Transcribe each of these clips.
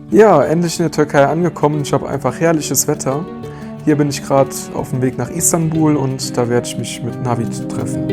Ja, endlich in der Türkei angekommen. Ich habe einfach herrliches Wetter. Hier bin ich gerade auf dem Weg nach Istanbul und da werde ich mich mit Navid treffen.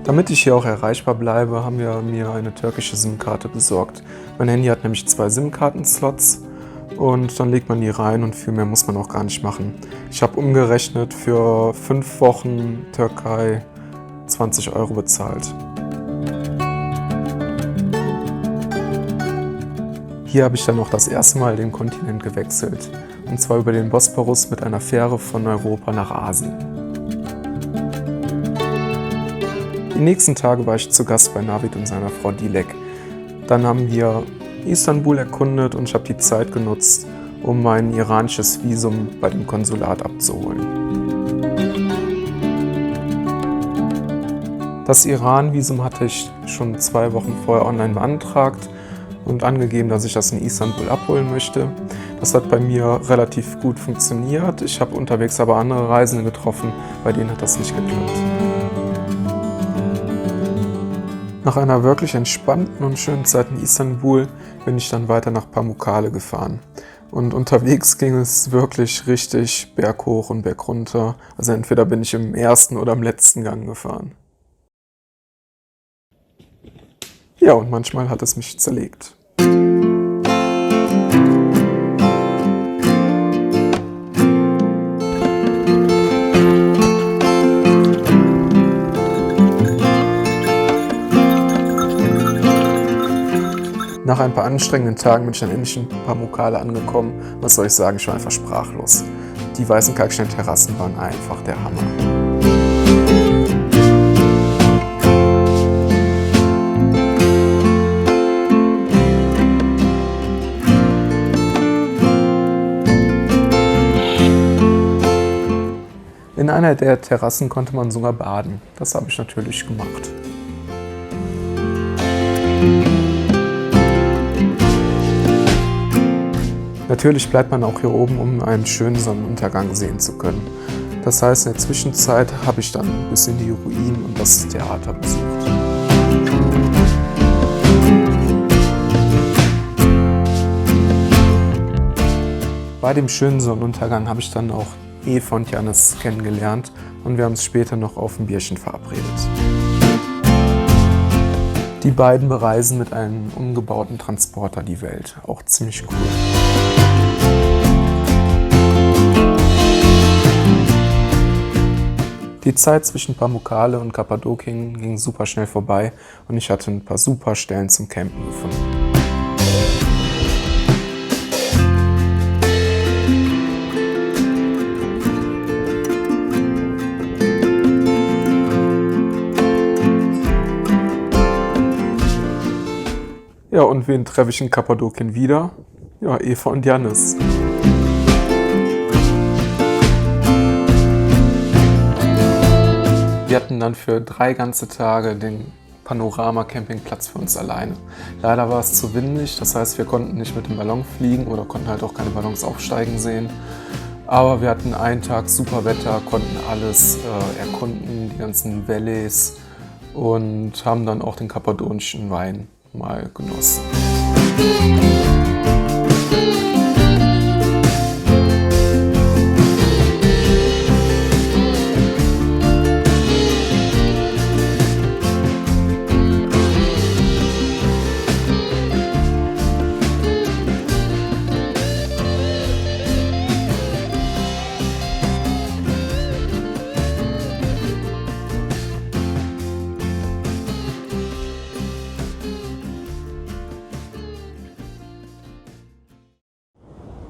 Damit ich hier auch erreichbar bleibe, haben wir mir eine türkische SIM-Karte besorgt. Mein Handy hat nämlich 2 SIM-Karten-Slots und dann legt man die rein und viel mehr muss man auch gar nicht machen. Ich habe umgerechnet für 5 Wochen Türkei 20 Euro bezahlt. Hier habe ich dann auch das erste Mal den Kontinent gewechselt, und zwar über den Bosporus mit einer Fähre von Europa nach Asien. Die nächsten Tage war ich zu Gast bei Navid und seiner Frau Dilek. Dann haben wir Istanbul erkundet und ich habe die Zeit genutzt, um mein iranisches Visum bei dem Konsulat abzuholen. Das Iran-Visum hatte ich schon 2 Wochen vorher online beantragt und angegeben, dass ich das in Istanbul abholen möchte. Das hat bei mir relativ gut funktioniert. Ich habe unterwegs aber andere Reisende getroffen, bei denen hat das nicht geklappt. Nach einer wirklich entspannten und schönen Zeit in Istanbul bin ich dann weiter nach Pamukkale gefahren. Und unterwegs ging es wirklich richtig berghoch und bergunter. Also entweder bin ich im ersten oder im letzten Gang gefahren. Ja, und manchmal hat es mich zerlegt. Nach ein paar anstrengenden Tagen bin ich dann endlich in Pamukkale angekommen. Was soll ich sagen, ich war einfach sprachlos. Die weißen Kalksteinterrassen waren einfach der Hammer. In einer der Terrassen konnte man sogar baden. Das habe ich natürlich gemacht. Natürlich bleibt man auch hier oben, um einen schönen Sonnenuntergang sehen zu können. Das heißt, in der Zwischenzeit habe ich dann ein bisschen die Ruinen und das Theater besucht. Bei dem schönen Sonnenuntergang habe ich dann auch Eva und Jannis kennengelernt und wir haben uns später noch auf ein Bierchen verabredet. Die beiden bereisen mit einem umgebauten Transporter die Welt. Auch ziemlich cool. Die Zeit zwischen Pamukkale und Kappadokien ging super schnell vorbei und ich hatte ein paar super Stellen zum Campen gefunden. Ja, und wen treffe ich in Kappadokien wieder? Ja, Eva und Jannis. Wir hatten dann für 3 ganze Tage den Panorama-Campingplatz für uns alleine. Leider war es zu windig, das heißt, wir konnten nicht mit dem Ballon fliegen oder konnten halt auch keine Ballons aufsteigen sehen. Aber wir hatten einen Tag super Wetter, konnten alles erkunden, die ganzen Valleys, und haben dann auch den kappadokischen Wein mal genossen.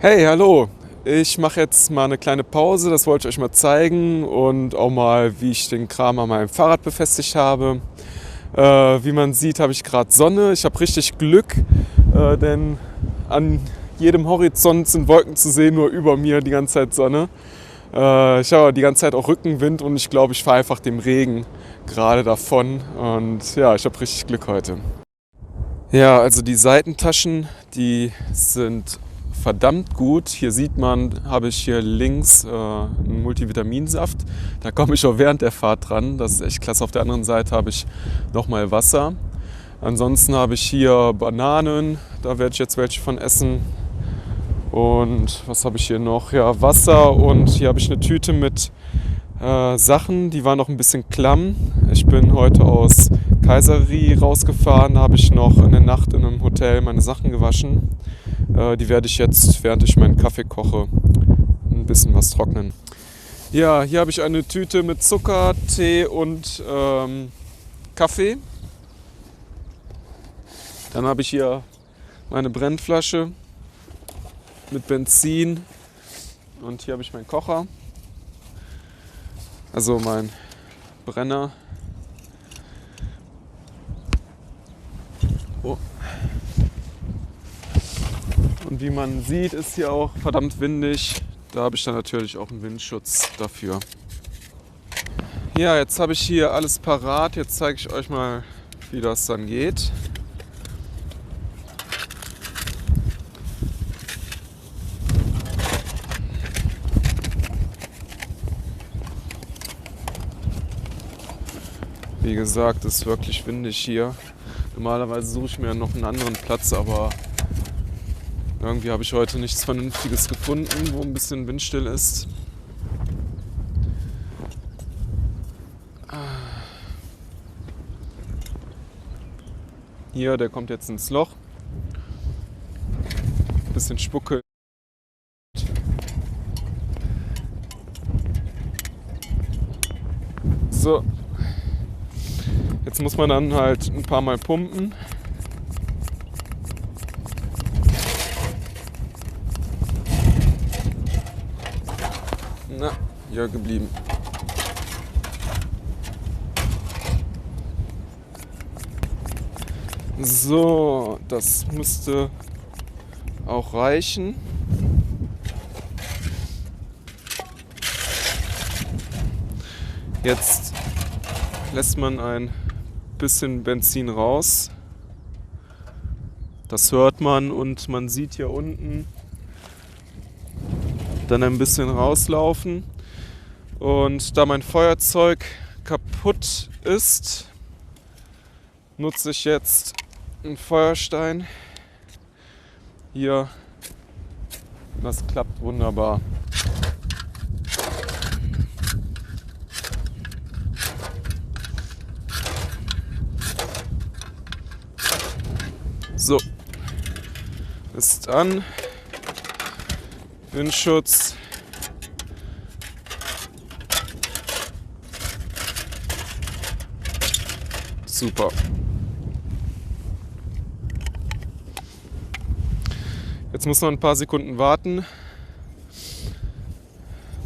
Hey, hallo! Ich mache jetzt mal eine kleine Pause, das wollte ich euch mal zeigen und auch mal, wie ich den Kram an meinem Fahrrad befestigt habe. Wie man sieht, habe ich gerade Sonne. Ich habe richtig Glück, denn an jedem Horizont sind Wolken zu sehen, nur über mir die ganze Zeit Sonne. Ich habe die ganze Zeit auch Rückenwind und ich glaube, ich fahre einfach dem Regen gerade davon. Und ja, ich habe richtig Glück heute. Ja, also die Seitentaschen, die sind verdammt gut. Hier sieht man, habe ich hier links einen Multivitaminsaft. Da komme ich auch während der Fahrt dran. Das ist echt klasse. Auf der anderen Seite habe ich nochmal Wasser. Ansonsten habe ich hier Bananen, da werde ich jetzt welche von essen. Und was habe ich hier noch? Ja, Wasser, und hier habe ich eine Tüte mit Sachen, die waren noch ein bisschen klamm. Ich bin heute aus Kayseri rausgefahren, da habe ich noch in der Nacht in einem Hotel meine Sachen gewaschen. Die werde ich jetzt, während ich meinen Kaffee koche, ein bisschen was trocknen. Ja, hier habe ich eine Tüte mit Zucker, Tee und Kaffee. Dann habe ich hier meine Brennflasche mit Benzin und hier habe ich meinen Kocher, also mein Brenner. Oh. Und wie man sieht, ist hier auch verdammt windig. Da habe ich dann natürlich auch einen Windschutz dafür. Ja, jetzt habe ich hier alles parat. Jetzt zeige ich euch mal, wie das dann geht. Wie gesagt, es ist wirklich windig hier. Normalerweise suche ich mir noch einen anderen Platz, aber irgendwie habe ich heute nichts Vernünftiges gefunden, wo ein bisschen windstill ist. Hier, der kommt jetzt ins Loch. Ein bisschen Spucke. So. Jetzt muss man dann halt ein paar Mal pumpen. Na, ja, geblieben. So, das müsste auch reichen. Jetzt lässt man ein bisschen Benzin raus. Das hört man und man sieht hier unten dann ein bisschen rauslaufen. Und da mein Feuerzeug kaputt ist, nutze ich jetzt einen Feuerstein. Hier, das klappt wunderbar. So, ist an. Windschutz. Super. Jetzt muss man ein paar Sekunden warten,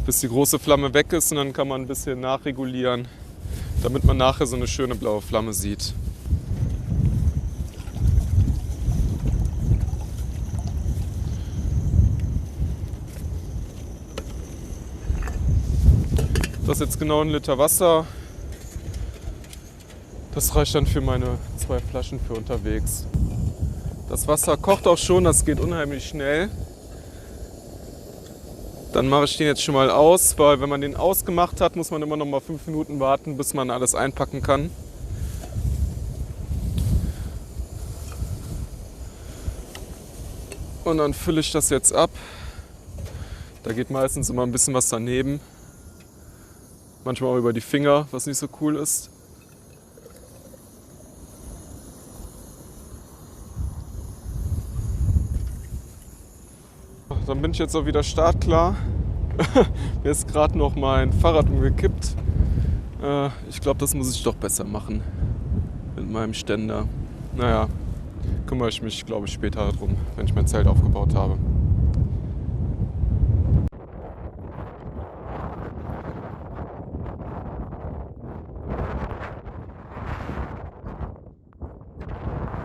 bis die große Flamme weg ist, und dann kann man ein bisschen nachregulieren, damit man nachher so eine schöne blaue Flamme sieht. Das ist jetzt genau 1 Liter Wasser. Das reicht dann für meine 2 Flaschen für unterwegs. Das Wasser kocht auch schon, das geht unheimlich schnell. Dann mache ich den jetzt schon mal aus, weil wenn man den ausgemacht hat, muss man immer noch mal 5 Minuten warten, bis man alles einpacken kann. Und dann fülle ich das jetzt ab. Da geht meistens immer ein bisschen was daneben. Manchmal auch über die Finger, was nicht so cool ist. Dann bin ich jetzt auch wieder startklar. Mir ist gerade noch mein Fahrrad umgekippt. Ich glaube, das muss ich doch besser machen mit meinem Ständer. Naja, kümmere ich mich, glaube ich, später darum, wenn ich mein Zelt aufgebaut habe.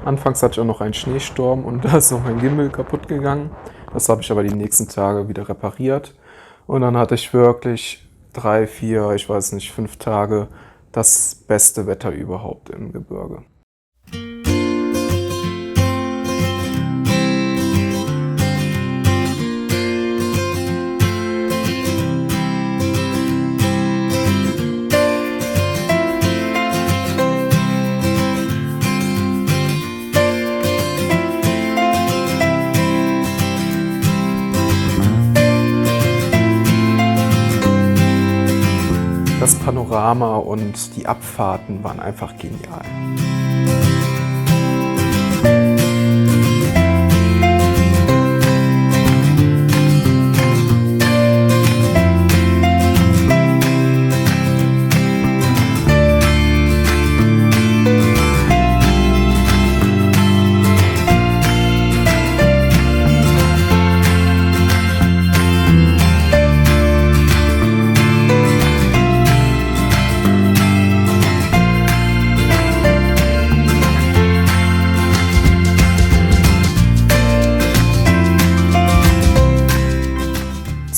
Anfangs hatte ich auch noch einen Schneesturm und da ist noch mein Gimbal kaputt gegangen. Das habe ich aber die nächsten Tage wieder repariert. Und dann hatte ich wirklich 3, 4, ich weiß nicht, 5 Tage das beste Wetter überhaupt im Gebirge. Panorama und die Abfahrten waren einfach genial.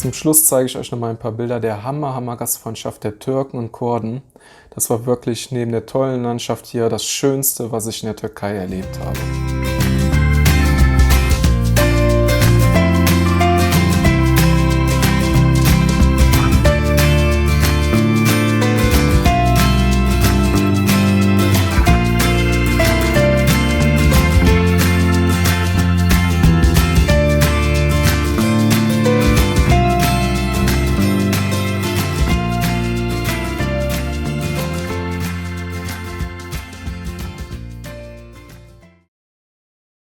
Zum Schluss zeige ich euch noch mal ein paar Bilder der Hammer-Gastfreundschaft der Türken und Kurden. Das war wirklich neben der tollen Landschaft hier das Schönste, was ich in der Türkei erlebt habe.